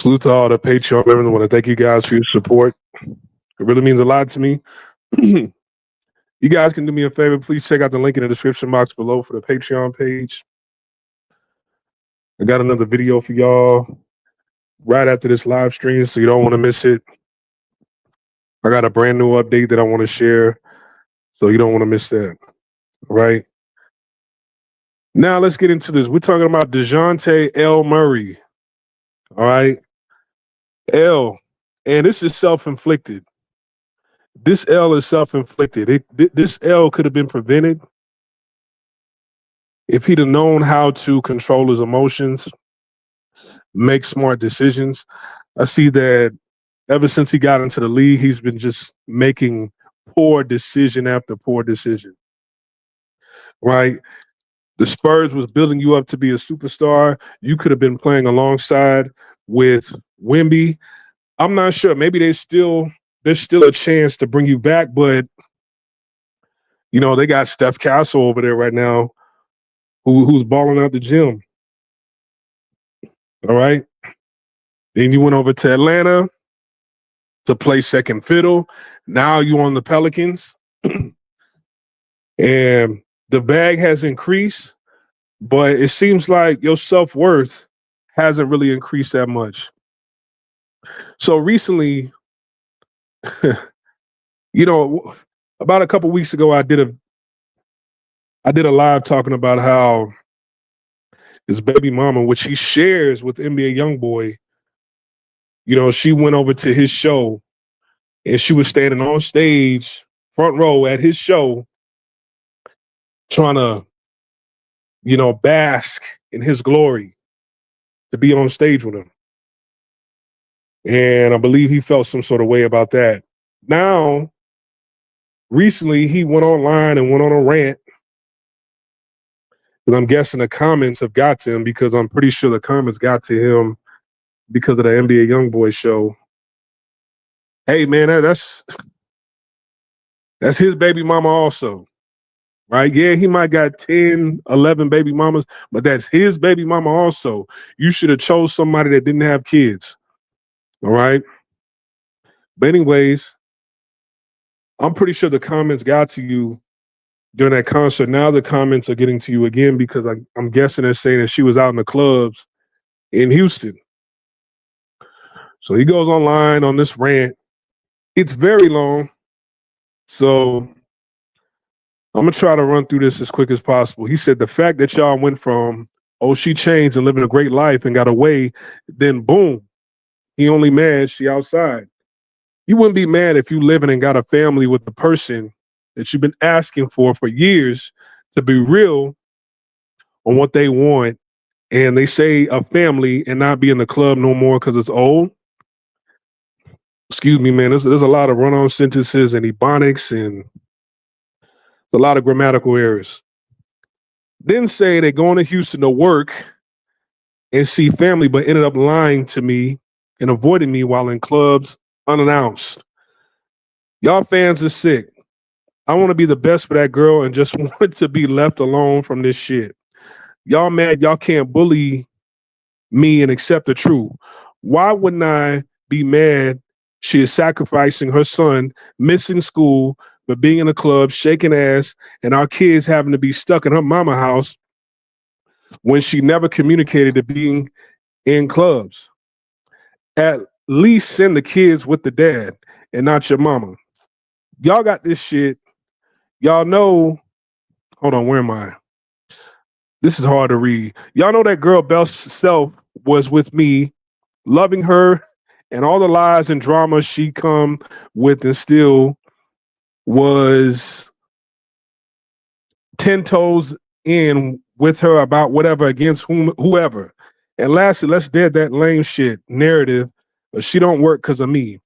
Salute to all the Patreon members. I want to thank you guys for your support. It really means a lot to me. You guys can do me a favor. Please check out the link in the description box below for the Patreon page. I got another video for y'all right after this live stream, so you don't want to miss it. I got a brand new update that I want to share, so you don't want to miss that. All right. Now let's get into this. We're talking about Dejounte L. Murray. All right. L. And this is self-inflicted. This L is self-inflicted. This L could have been prevented if he'd have known how to control his emotions, make smart decisions. I see that ever since he got into the league, he's been just making poor decision after poor decision, right? The Spurs was building you up to be a superstar. You could have been playing alongside with Wemby. I'm not sure. Maybe there's still a chance to bring you back, but they got Steph Castle over there right now who's balling out the gym. All right. Then you went over to Atlanta to play second fiddle. Now you on the Pelicans. And the bag has increased, but it seems like your self-worth hasn't really increased that much. So recently, about a couple weeks ago, I did a live talking about how his baby mama, which he shares with NBA YoungBoy, she went over to his show and she was standing on stage, front row at his show, trying to, bask in his glory to be on stage with him. And I believe he felt some sort of way about that. Now, recently, he went online and went on a rant. And I'm guessing the comments have got to him because I'm pretty sure the comments got to him because of the NBA YoungBoy show. Hey, man, that's his baby mama also, right? Yeah, he might got 10, 11 baby mamas, but that's his baby mama also. You should have chose somebody that didn't have kids, all right? But anyways, I'm pretty sure the comments got to you during that concert. Now the comments are getting to you again because I'm guessing they're saying that she was out in the clubs in Houston. So he goes online on this rant. It's very long, so I'm going to try to run through this as quick as possible. He said the fact that y'all went from, oh, she changed and living a great life and got away, then boom, he only mad she outside. You wouldn't be mad if you living and got a family with the person that you've been asking for years to be real on what they want, and they say a family and not be in the club no more because it's old. Excuse me, man. There's a lot of run-on sentences and ebonics and a lot of grammatical errors. Then say they're going to Houston to work and see family, but ended up lying to me and avoiding me while in clubs unannounced. Y'all fans are sick. I want to be the best for that girl and just want to be left alone from this shit. Y'all mad y'all can't bully me and accept the truth. Why wouldn't I be mad she is sacrificing her son, missing school, but being in the club, shaking ass, and our kids having to be stuck in her mama house when she never communicated to being in clubs? At least send the kids with the dad and not your mama. Y'all got this shit. Y'all know, hold on, where am I? This is hard to read. Y'all know that girl Belle's self was with me, loving her, and all the lies and drama she come with and still was 10 toes in with her about whatever against whoever. And lastly, let's dead that lame shit narrative. She don't work because of me.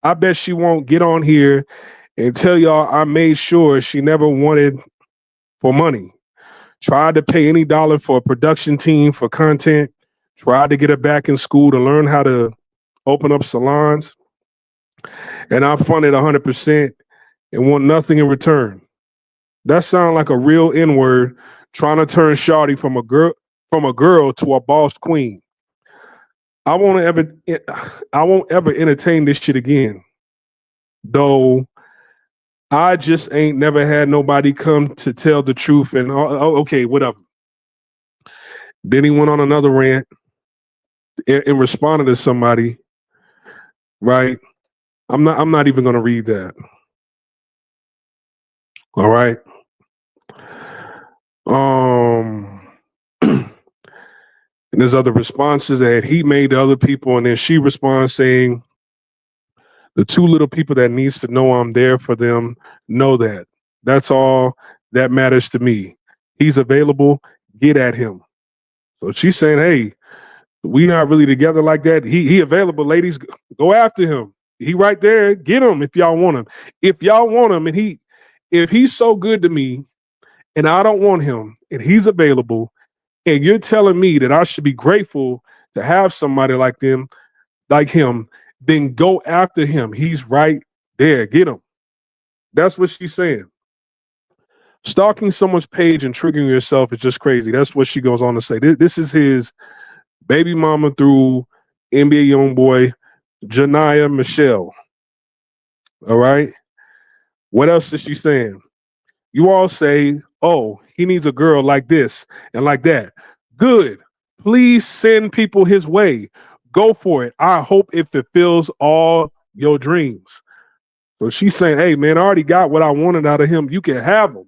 I bet she won't get on here and tell y'all I made sure she never wanted for money. Tried to pay any dollar for a production team for content. Tried to get her back in school to learn how to open up salons. And I funded 100% and want nothing in return. That sounds like a real N-word trying to turn Shawty from a girl to a boss queen. I won't ever I won't ever entertain this shit again. Though I just ain't never had nobody come to tell the truth and okay, whatever. Then he went on another rant and responded to somebody, right? I'm not even gonna read that. All right. Um and there's other responses that he made to other people, and then she responds saying, the two little people that needs to know I'm there for them know that. That's all that matters to me. He's available. Get at him. So she's saying, hey, we not really together like that. He available, ladies. Go after him. He right there. Get him if y'all want him. If y'all want him, and if he's so good to me and I don't want him and he's available, and you're telling me that I should be grateful to have somebody like him, then go after him. He's right there. Get him. That's what she's saying. Stalking someone's page and triggering yourself is just crazy. That's what she goes on to say. This is his baby mama through NBA YoungBoy, Janiyah Michelle. All right. What else is she saying? You all say, oh, he needs a girl like this and like that. Good. Please send people his way. Go for it. I hope it fulfills all your dreams. So she's saying, hey, man, I already got what I wanted out of him. You can have him.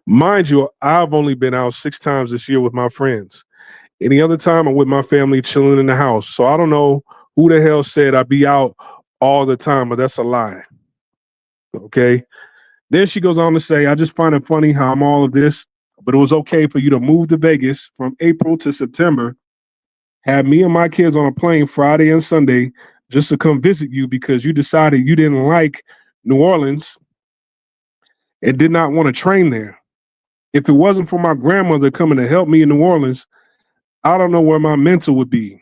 Mind you, I've only been out 6 times this year with my friends. Any other time, I'm with my family chilling in the house. So I don't know who the hell said I'd be out all the time, but that's a lie. Okay. Then she goes on to say, I just find it funny how I'm all of this, but it was okay for you to move to Vegas from April to September, have me and my kids on a plane Friday and Sunday just to come visit you because you decided you didn't like New Orleans and did not want to train there. If it wasn't for my grandmother coming to help me in New Orleans, I don't know where my mental would be.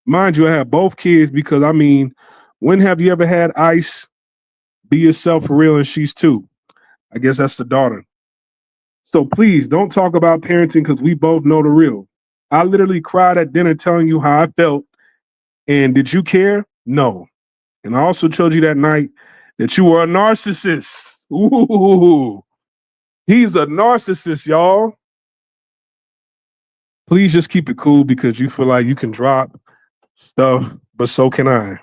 Mind you, I have both kids because, I mean, when have you ever had Ice be yourself for real and she's 2? I guess that's the daughter. So please don't talk about parenting because we both know the real. I literally cried at dinner telling you how I felt. And did you care? No. And I also told you that night that you were a narcissist. Ooh, he's a narcissist, y'all. Please just keep it cool because you feel like you can drop stuff, but so can I.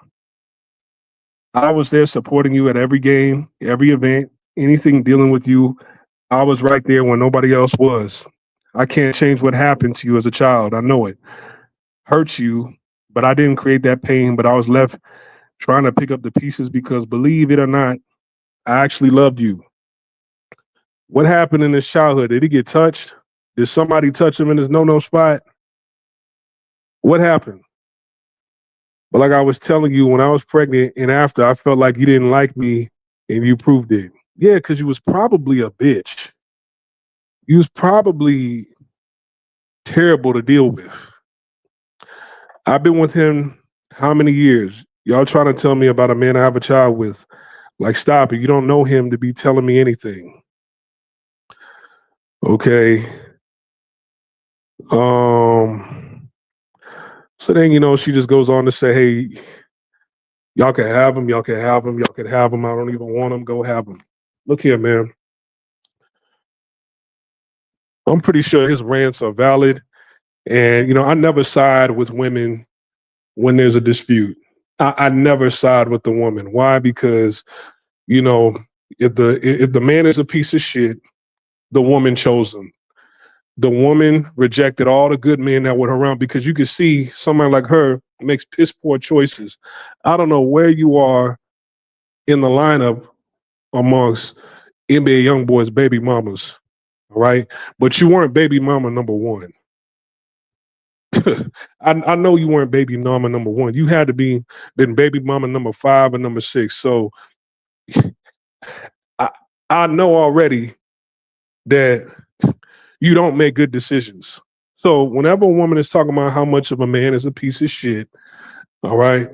I was there supporting you at every game, every event, anything dealing with you. I was right there when nobody else was. I can't change what happened to you as a child. I know it hurts you, but I didn't create that pain. But I was left trying to pick up the pieces because, believe it or not, I actually loved you. What happened in his childhood? Did he get touched? Did somebody touch him in his no spot? What happened? But like I was telling you, when I was pregnant and after, I felt like you didn't like me and you proved it. Yeah, because you was probably a bitch. You was probably terrible to deal with. I've been with him how many years? Y'all trying to tell me about a man I have a child with. Like, stop it. You don't know him to be telling me anything. Okay. So then, she just goes on to say, hey, y'all can have him, y'all can have him, y'all can have him. I don't even want him. Go have him. Look here, man. I'm pretty sure his rants are valid. And, I never side with women when there's a dispute. I never side with the woman. Why? Because, if the man is a piece of shit, the woman chose him. The woman rejected all the good men that were around because you could see somebody like her makes piss poor choices. I don't know where you are in the lineup amongst NBA YoungBoy's baby mamas, all right? But you weren't baby mama number one. I know you weren't baby mama number one. You had to been baby mama number 5 and number 6. So I I know already that you don't make good decisions. So whenever a woman is talking about how much of a man is a piece of shit, all right,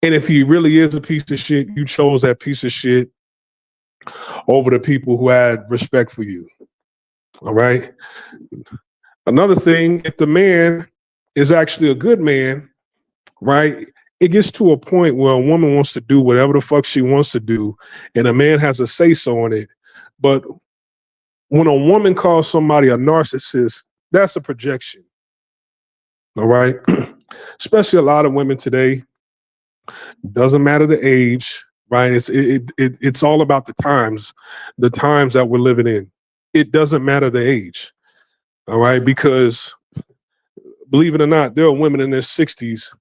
and if he really is a piece of shit, you chose that piece of shit over the people who had respect for you. All right. Another thing, if the man is actually a good man, right? It gets to a point where a woman wants to do whatever the fuck she wants to do, and a man has a say so on it. But when a woman calls somebody a narcissist, that's a projection. All right. Especially a lot of women today, doesn't matter the age, right? It's all about the times that we're living in. It doesn't matter the age. All right. Because believe it or not, there are women in their 60s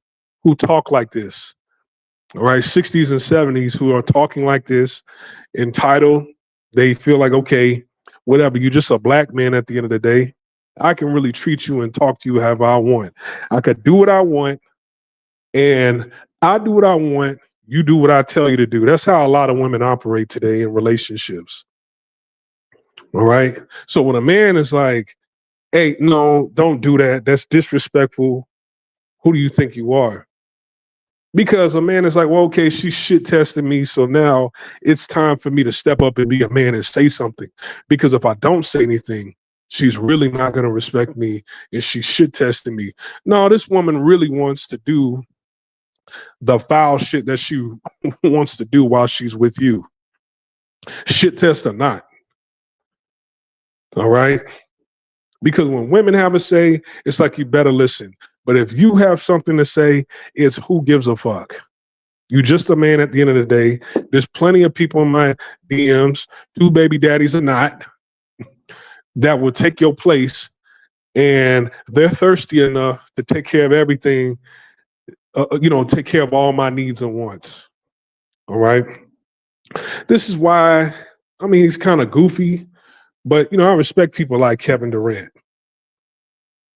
who talk like this. All right, 60s and 70s who are talking like this, entitled. They feel like, okay, whatever, you're just a black man at the end of the day. I can really treat you and talk to you however I want. I could do what I want, and I do what I want. You do what I tell you to do. That's how a lot of women operate today in relationships. All right. So when a man is like, hey, no, don't do that. That's disrespectful. Who do you think you are? Because a man is like, well, okay, she shit tested me. So now it's time for me to step up and be a man and say something. Because if I don't say anything, she's really not going to respect me and she shit testing me. No, this woman really wants to do the foul shit that she wants to do while she's with you. Shit test or not. All right. Because when women have a say, it's like you better listen. But if you have something to say, it's who gives a fuck. You just a man at the end of the day. There's plenty of people in my DMs, two baby daddies or not, that will take your place, and they're thirsty enough to take care of everything, take care of all my needs and wants. All right. This is why, I mean, he's kind of goofy, but, I respect people like Kevin Durant.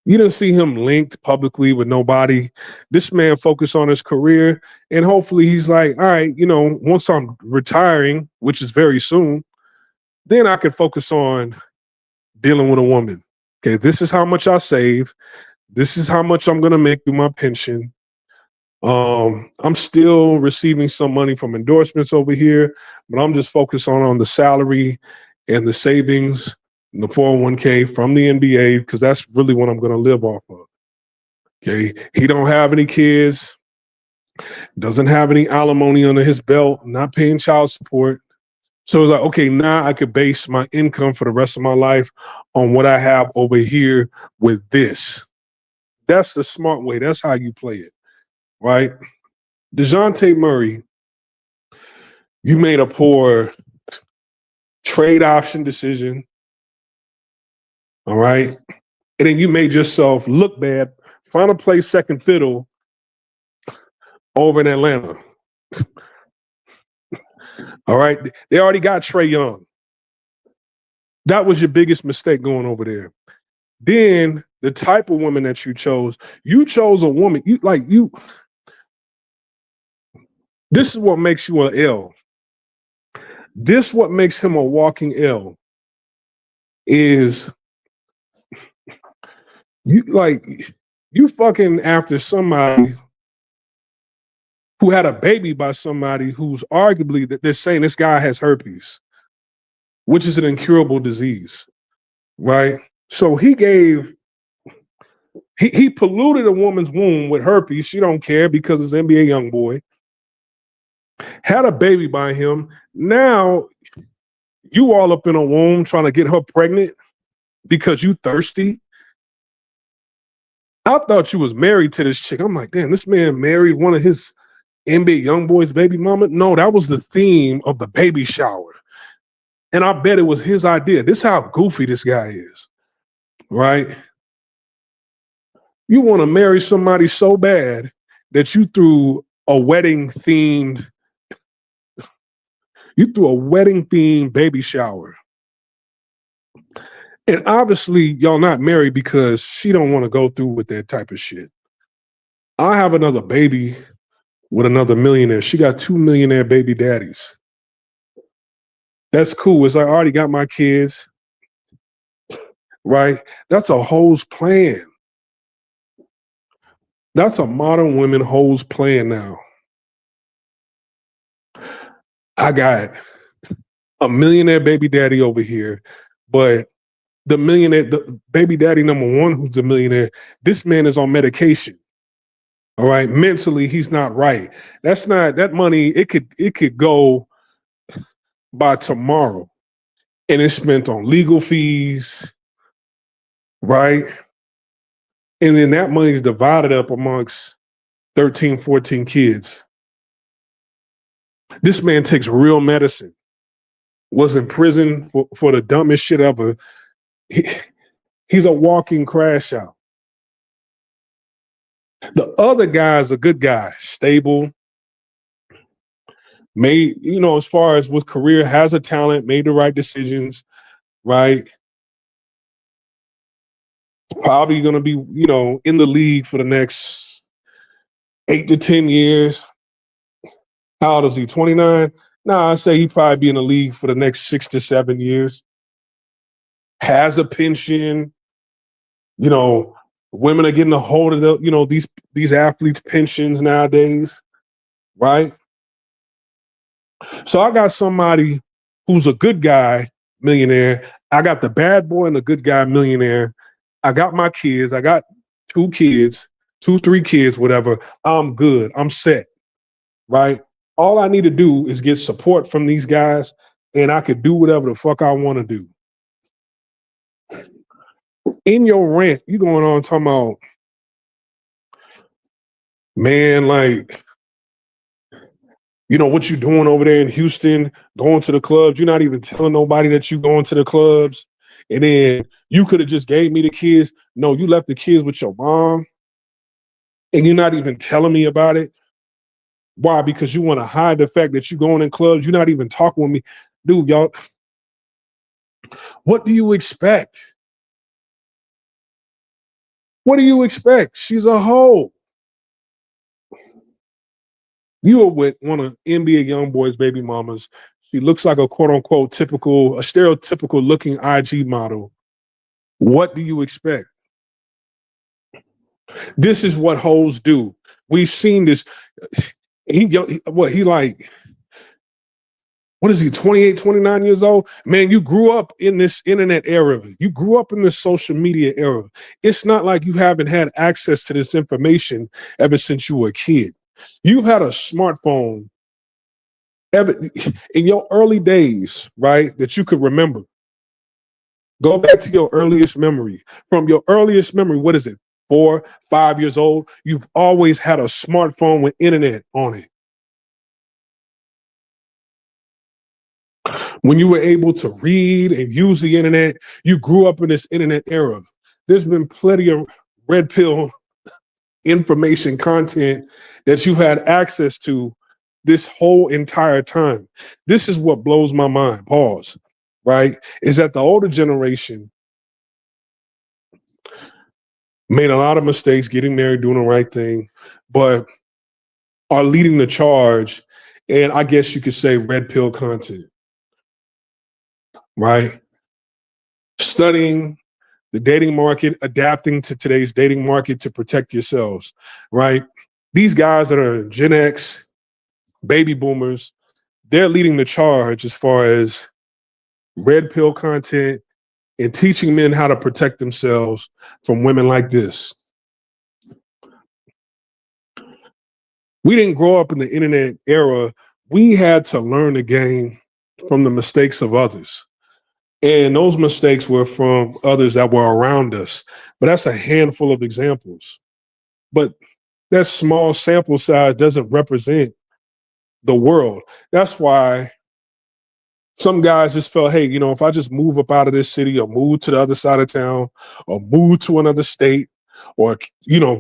You didn't see him linked publicly with nobody. This man focused on his career, and hopefully he's like, all right, once I'm retiring, which is very soon, then I can focus on dealing with a woman. Okay, this is how much I save. This is how much I'm going to make through my pension. I'm still receiving some money from endorsements over here, but I'm just focused on the salary and the savings and the 401k from the NBA, because that's really what I'm going to live off of. Okay. He don't have any kids, doesn't have any alimony under his belt, not paying child support. So it's like, okay, now I could base my income for the rest of my life on what I have over here with this. That's the smart way. That's how you play it, right? Dejounte Murray, you made a poor trade option decision, all right? And then you made yourself look bad, trying to play second fiddle over in Atlanta. All right? They already got Trae Young. That was your biggest mistake going over there. Then the type of woman that you chose a woman, this is what makes you an L. This what makes him a walking L is you fucking after somebody who had a baby by somebody who's arguably that they're saying this guy has herpes, which is an incurable disease, right? So he polluted a woman's womb with herpes. She don't care because it's NBA young boy. Had a baby by him. Now you all up in a womb trying to get her pregnant because you thirsty. I thought you was married to this chick. I'm like, damn, this man married one of his NBA young boy's baby mama. No, that was the theme of the baby shower. And I bet it was his idea. This is how goofy this guy is, right? You want to marry somebody so bad that you threw a wedding themed baby shower. And obviously y'all not married because she don't want to go through with that type of shit. I have another baby with another millionaire. She got 2 millionaire baby daddies. That's cool. It's like, I already got my kids, right? That's a hoe's plan. That's a modern women hoe's plan now. I got a millionaire baby daddy over here, but the millionaire, the baby daddy number one, who's a millionaire, this man is on medication. All right. Mentally, he's not right. That's not that money, it could go by tomorrow. And it's spent on legal fees, right? And then that money is divided up amongst 13, 14 kids. This man takes real medicine, was in prison for the dumbest shit ever. He's a walking crash out. The other guy's a good guy, stable, made, as far as with career, has a talent, made the right decisions, right? Probably going to be, in the league for the next 8 to 10 years. How old is he? 29? Nah, I say he probably be in the league for the next 6 to 7 years. Has a pension. Women are getting a hold of these athletes' pensions nowadays, right? So I got somebody who's a good guy, millionaire. I got the bad boy and the good guy, millionaire. I got my kids. I got 2 kids, 3 kids, whatever. I'm good. I'm set, right? All I need to do is get support from these guys, and I could do whatever the fuck I want to do. In your rant, you going on talking about, man, like, what you doing over there in Houston, going to the clubs. You're not even telling nobody that you going to the clubs. And then you could have just gave me the kids. No, you left the kids with your mom. And you're not even telling me about it. Why? Because you want to hide the fact that you're going in clubs. You're not even talking with me. Dude, y'all, what do you expect? What do you expect? She's a hoe. You are with one of NBA YoungBoy's baby mamas. She looks like a quote unquote a stereotypical looking IG model. What do you expect? This is what hoes do. We've seen this. What is he, 28, 29 years old? Man, you grew up in this internet era. You grew up in this social media era. It's not like you haven't had access to this information ever since you were a kid. You've had a smartphone in your early days, right, that you could remember. Go back to your earliest memory. From your earliest memory, what is it, 4, 5 years old? You've always had a smartphone with internet on it. When you were able to read and use the internet, you grew up in this internet era. There's been plenty of red pill information content that you had access to this whole entire time. This is what blows my mind, pause, right? Is that the older generation made a lot of mistakes getting married, doing the right thing, but are leading the charge. And I guess you could say red pill content, right? Studying the dating market, adapting to today's dating market to protect yourselves, right? These guys that are Gen X, baby boomers, they're leading the charge as far as red pill content and teaching men how to protect themselves from women like this. We didn't grow up in the internet era. We had to learn the game from the mistakes of others. And those mistakes were from others that were around us. But that's a handful of examples. But that small sample size doesn't represent the world. That's why some guys just felt, hey, if I just move up out of this city or move to the other side of town or move to another state or,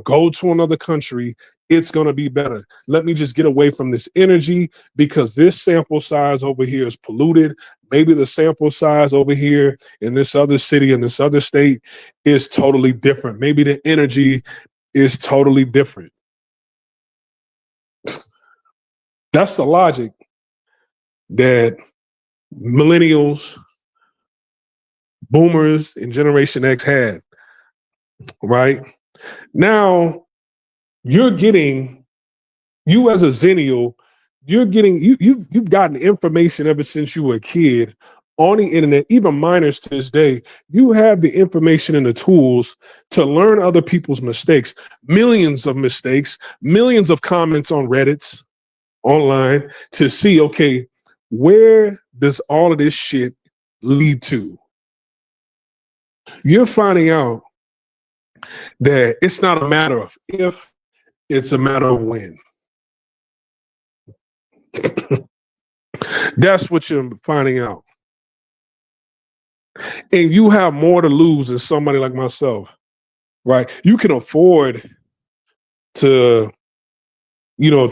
go to another country, it's going to be better. Let me just get away from this energy because this sample size over here is polluted. Maybe the sample size over here in this other city, in this other state is totally different. Maybe the energy is totally different. That's the logic that millennials, boomers, and Generation X had, right? Now, you as a Zennial, you've gotten information ever since you were a kid on the internet, even minors to this day, you have the information and the tools to learn other people's mistakes, millions of mistakes, millions of comments on Reddits, online, to see, okay, where does all of this shit lead to? You're finding out that it's not a matter of if, it's a matter of when. That's what you're finding out. And you have more to lose than somebody like myself, right? You can afford to,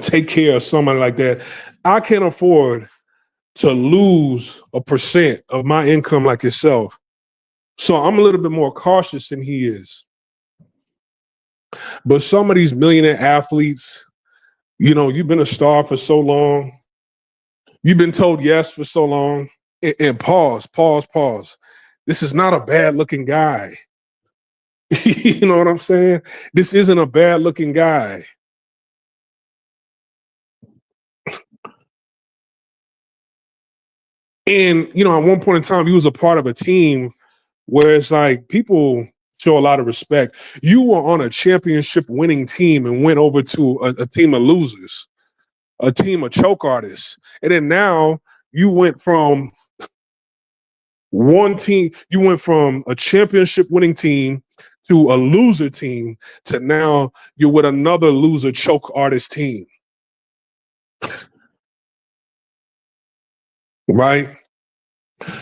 take care of somebody like that. I can't afford to lose a percent of my income like yourself. So I'm a little bit more cautious than he is. But some of these millionaire athletes, you've been a star for so long. You've been told yes for so long. And pause. This is not a bad looking guy. You know what I'm saying? This isn't a bad looking guy. And, at one point in time, he was a part of a team where it's like people show a lot of respect. You were on a championship winning team and went over to a team of losers, a team of choke artists. And then now you went from a championship winning team to a loser team to now you're with another loser choke artist team. Right?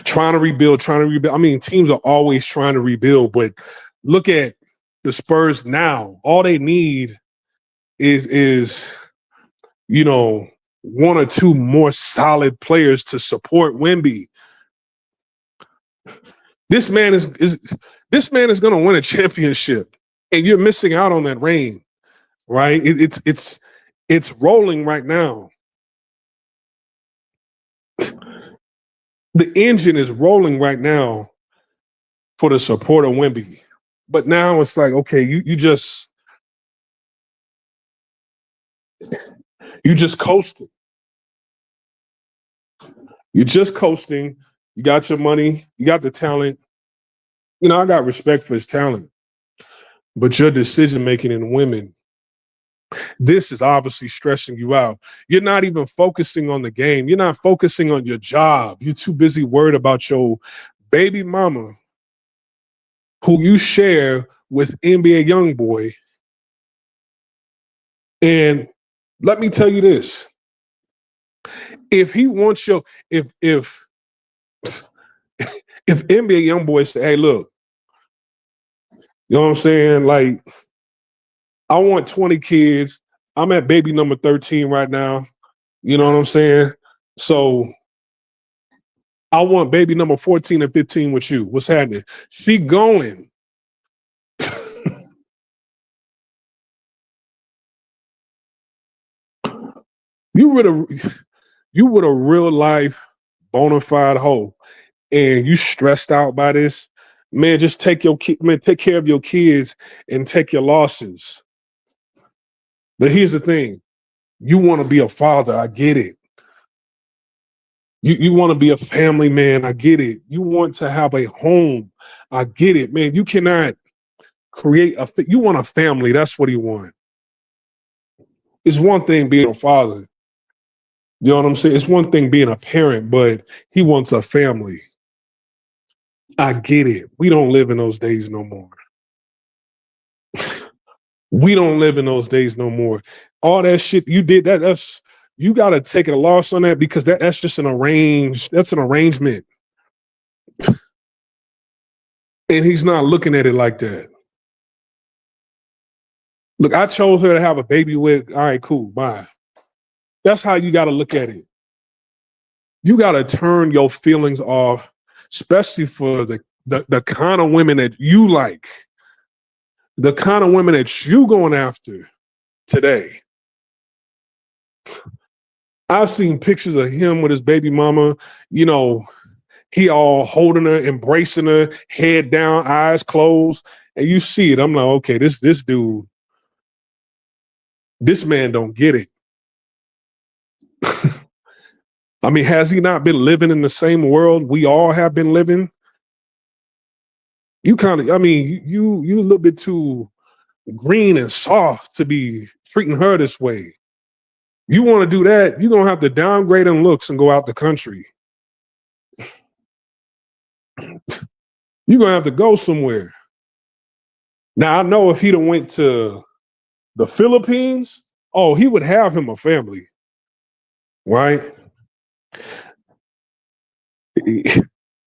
Trying to rebuild. I mean, teams are always trying to rebuild, but look at the Spurs now. All they need is one or two more solid players to support Wemby. This man is going to win a championship, and you're missing out on that reign, right? It's rolling right now. The engine is rolling right now for the support of Wemby. But now it's like, okay, you just coasting. You're just coasting. You got your money. You got the talent. I got respect for his talent. But your decision making in women, this is obviously stressing you out. You're not even focusing on the game. You're not focusing on your job. You're too busy worried about your baby mama, who you share with NBA Youngboy. And let me tell you this. If he wants if NBA Youngboy say, hey, look, you know what I'm saying? Like, I want 20 kids. I'm at baby number 13 right now. You know what I'm saying? So I want baby number 14 and 15 with you. What's happening? She going. You with a real life bona fide hoe, and you stressed out by this, man. Just take care of your kids and take your losses. But here's the thing: you want to be a father. I get it. You want to be a family man. I get it. You want to have a home. I get it, man. You cannot you want a family. That's what he wants. It's one thing being a father. You know what I'm saying? It's one thing being a parent, but he wants a family. I get it. We don't live in those days no more. We don't live in those days no more. All that shit you did, you gotta take a loss on that, because that's just an arrangement. And he's not looking at it like that. Look, I chose her to have a baby with. All right, cool, bye. That's how you gotta look at it. You gotta turn your feelings off, especially for the kind of women that you like, the kind of women that you going after today. I've seen pictures of him with his baby mama, he all holding her, embracing her, head down, eyes closed, and you see it. I'm like, okay, this dude, this man don't get it. I mean, has he not been living in the same world we all have been living? You kind of, I mean, you a little bit too green and soft to be treating her this way. You want to do that, you're gonna have to downgrade in looks and go out the country. You're gonna have to go somewhere. Now I know if he'd have went to the Philippines, oh, he would have him a family, right?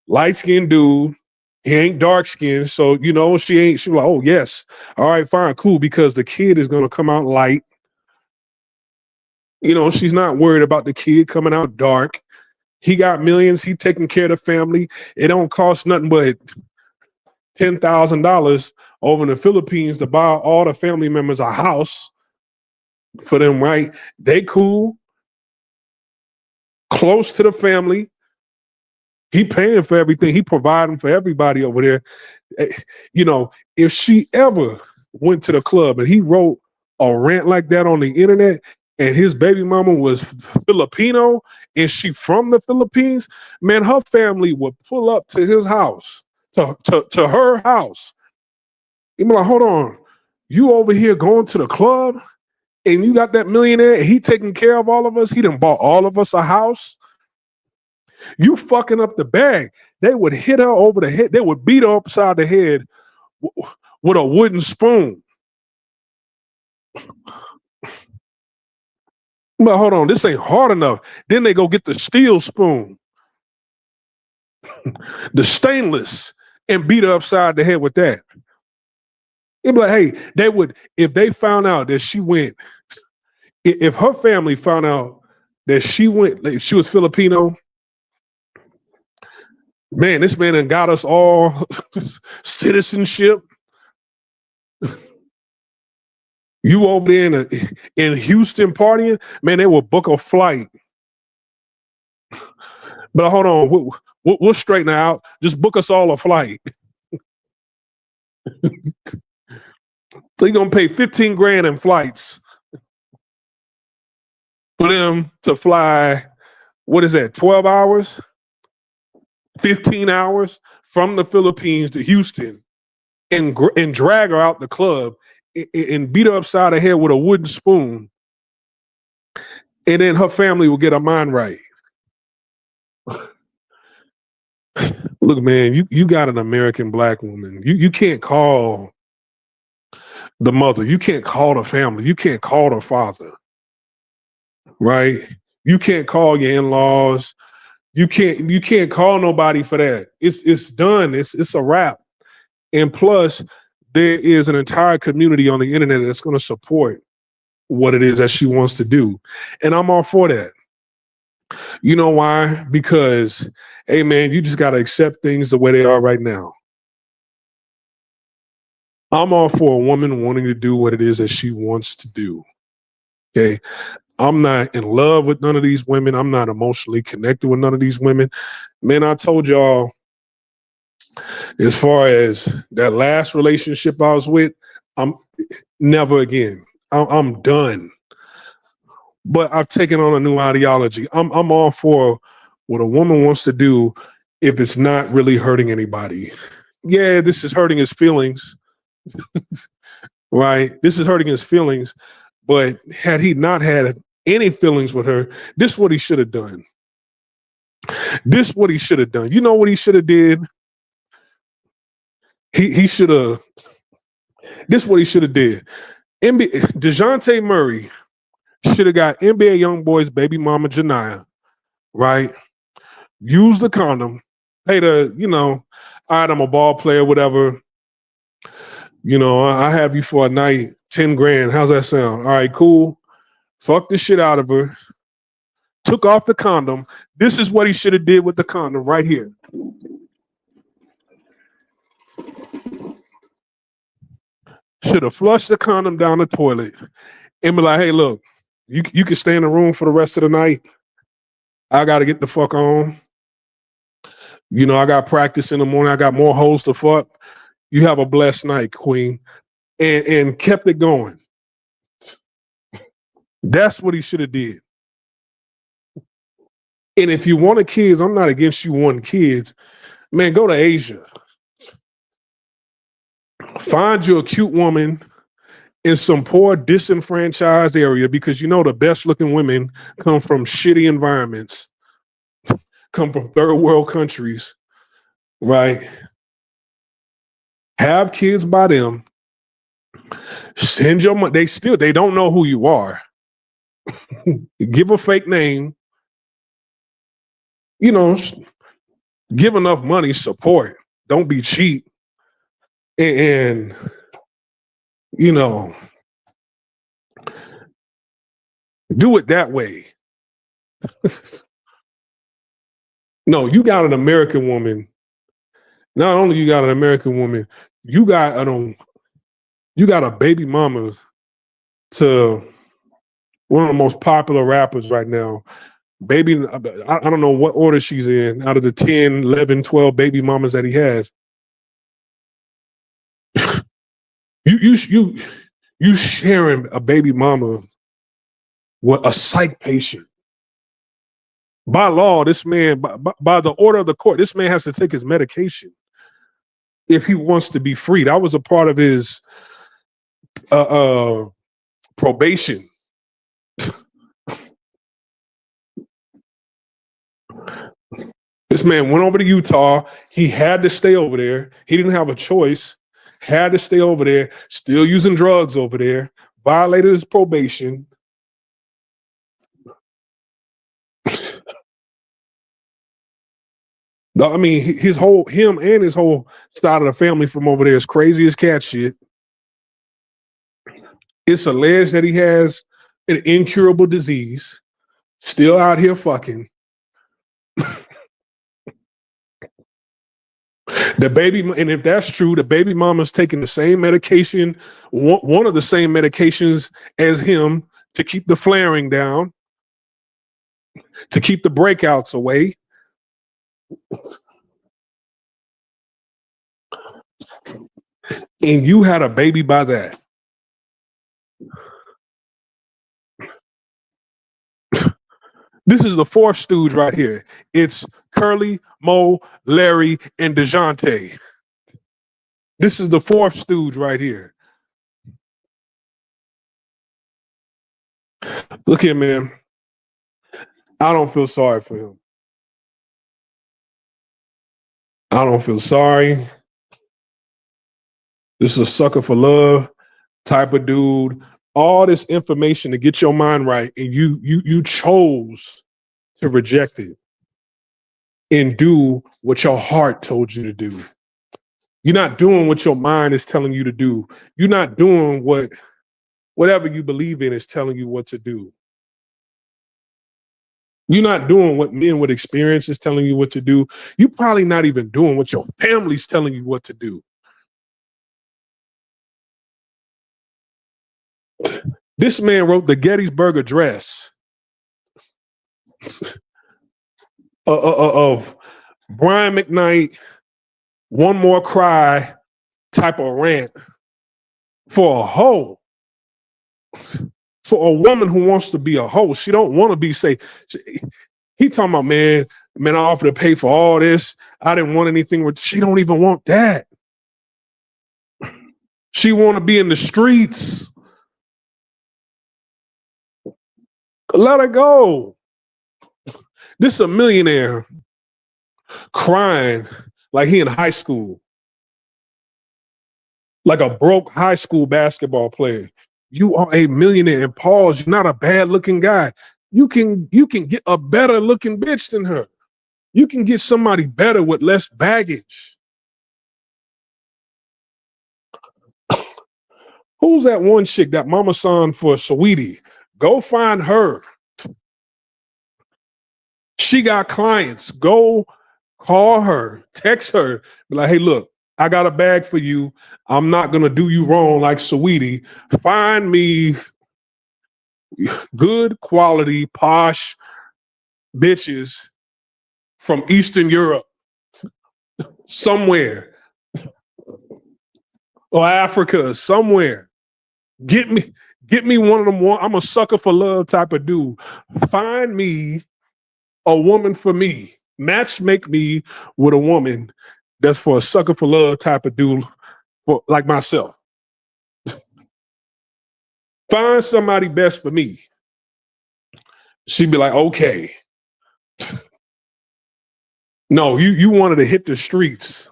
Light skinned dude. He ain't dark skinned. So, she like, oh, yes. All right, fine, cool. Because the kid is going to come out light. She's not worried about the kid coming out dark. He got millions. He taking care of the family. It don't cost nothing but $10,000 over in the Philippines to buy all the family members a house for them, right? They cool, close to the family. He paying for everything. He providing for everybody over there. If she ever went to the club and he wrote a rant like that on the internet and his baby mama was Filipino and she from the Philippines, man, her family would pull up to his house, to her house. You'd be like, hold on, you over here going to the club and you got that millionaire and he taking care of all of us. He done bought all of us a house. You fucking up the bag. They would hit her over the head. They would beat her upside the head with a wooden spoon. But hold on, this ain't hard enough. Then they go get the steel spoon, the stainless, and beat her upside the head with that. It'd be like, hey, they would, if they found out that she went, if her family found out that she went, like, she was Filipino, man, this man done got us all citizenship. You over there in Houston partying, man, they will book a flight. But hold on, we'll straighten it out. Just book us all a flight. So you're gonna pay 15 grand in flights for them to fly, what is that, 12 hours? 15 hours from the Philippines to Houston and drag her out the club and beat her upside the head with a wooden spoon. And then her family will get her mind right. Look, man, you got an American black woman. You can't call the mother. You can't call the family. You can't call the father. Right? You can't call your in-laws. You can't call nobody for that. It's done. It's a wrap. And plus, there is an entire community on the internet that's going to support what it is that she wants to do. And I'm all for that. You know why? Because, hey, man, you just got to accept things the way they are right now. I'm all for a woman wanting to do what it is that she wants to do. Okay. I'm not in love with none of these women. I'm not emotionally connected with none of these women. Man, I told y'all, as far as that last relationship I was with, I'm never again. I'm done. But I've taken on a new ideology. I'm all for what a woman wants to do if it's not really hurting anybody. Yeah, this is hurting his feelings, right? This is hurting his feelings. But had he not had any feelings with her, this is what he should have done. This is what he should have done. You know what he should have did? He should have. This is what he should have did. Dejounte Murray should have got NBA YoungBoy's baby mama Janiyah, right? Use the condom. Hey, all right, I'm a ball player, whatever. I have you for a night, 10 grand. How's that sound? All right, cool. Fuck the shit out of her. Took off the condom. This is what he should have did with the condom right here. Should have flushed the condom down the toilet and be like, hey, look, you can stay in the room for the rest of the night. I got to get the fuck on. I got practice in the morning. I got more hoes to fuck. You have a blessed night, queen. And kept it going. That's what he should have did. And if you want kids, I'm not against you wanting kids. Man, go to Asia. Find you a cute woman in some poor, disenfranchised area, because you know the best looking women come from shitty environments, come from third world countries, right? Have kids by them. Send your money. They don't know who you are. Give a fake name. You know, give enough money, support. Don't be cheap. And you know, do it that way. No, you got an American woman. Not only you got an American woman, you got a baby mama to one of the most popular rappers right now. Baby, I don't know what order she's in out of the 10, 11, 12 baby mamas that he has. You sharing a baby mama with a psych patient. By law, this man, by the order of the court, this man has to take his medication if he wants to be free. That was a part of his probation. This man went over to Utah. He had to stay over there. He didn't have a choice. Had to stay over there, still using drugs over there, violated his probation. I mean, him and his whole side of the family from over there is crazy as cat shit. It's alleged that he has an incurable disease, still out here fucking. The baby, and if that's true, the baby mama's taking the same medication, one of the same medications as him to keep the flaring down, to keep the breakouts away. And you had a baby by that. This is the fourth stooge right here. It's Curly, Mo, Larry, and Dejounte. This is the fourth stooge right here. Look here, man. I don't feel sorry for him. I don't feel sorry. This is a sucker for love type of dude. All this information to get your mind right, and you chose to reject it and do what your heart told you to do. You're not doing what your mind is telling you to do. You're not doing whatever you believe in is telling you what to do. You're not doing what men with experience is telling you what to do. You're probably not even doing what your family's telling you what to do. This man wrote the Gettysburg Address of Brian McKnight, one more cry type of rant for a hoe. For a woman who wants to be a hoe. She don't want to be he talking about, man, I offered to pay for all this. I didn't want anything with, she don't even want that. She want to be in the streets. Let her go. This is a millionaire crying like he in high school. Like a broke high school basketball player. You are a millionaire, and pause, you're not a bad looking guy. You can get a better looking bitch than her. You can get somebody better with less baggage. Who's that one chick, that mama son for Sweetie? Go find her. She got clients. Go call her, text her, be like, hey, look, I got a bag for you. I'm not going to do you wrong like Sweetie. Find me good quality, posh bitches from Eastern Europe, somewhere, or Africa, somewhere. Get me one of them. I'm a sucker for love type of dude. Find me a woman for me. Match make me with a woman that's for a sucker for love type of dude, for, like myself. Find somebody best for me. She'd be like, okay. No, you wanted to hit the streets.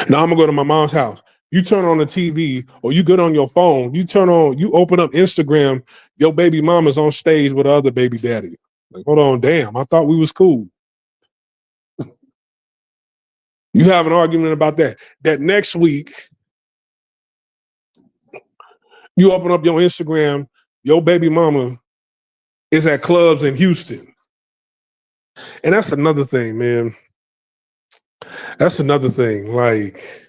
Now I'm gonna go to my mom's house. You turn on the TV or you get on your phone, you open up Instagram, your baby mama's on stage with the other baby daddy. Like, hold on, damn, I thought we was cool. You have an argument about that. That next week, you open up your Instagram, your baby mama is at clubs in Houston. And that's another thing, man. That's another thing. Like,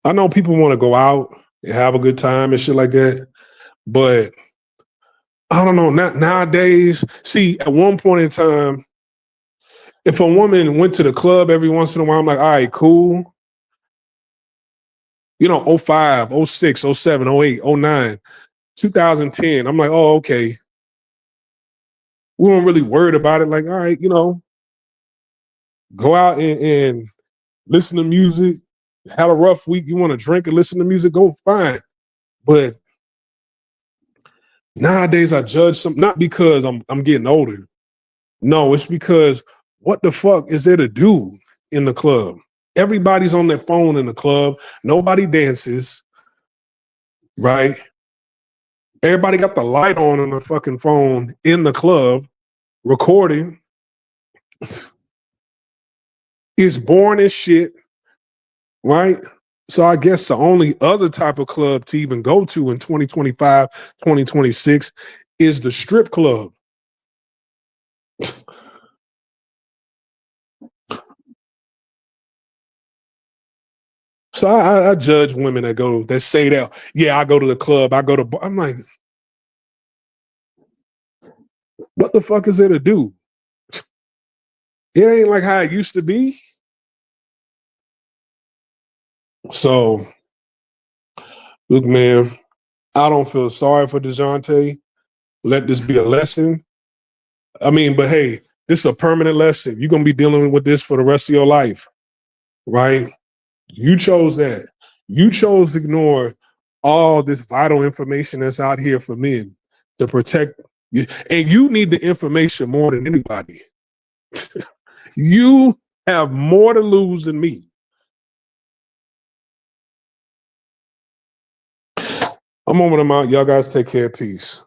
I know people want to go out and have a good time and shit like that, but I don't know. Not nowadays. See, at one point in time, if a woman went to the club every once in a while, I'm like, all right, cool. You know, 05, 06, 07, 08, 09, 2010. I'm like, oh, okay. We weren't really worried about it. Like, all right, you know, go out and listen to music. Had a rough week. You want to drink and listen to music? Go fine. But nowadays, I judge some not because I'm getting older. No, it's because what the fuck is there to do in the club? Everybody's on their phone in the club. Nobody dances, right? Everybody got the light on their fucking phone in the club, recording. It's boring as shit, right? So I guess the only other type of club to even go to in 2025, 2026 is the strip club. So I judge women that say that, yeah, I go to the club, I go to, I'm like, what the fuck is there to do? It ain't like how it used to be. So, look, man, I don't feel sorry for Dejounte. Let this be a lesson. I mean, but hey, this is a permanent lesson. You're going to be dealing with this for the rest of your life, right? You chose that. You chose to ignore all this vital information that's out here for men to protect you. And you need the information more than anybody. You have more to lose than me. I'm over them out. Y'all guys take care. Peace.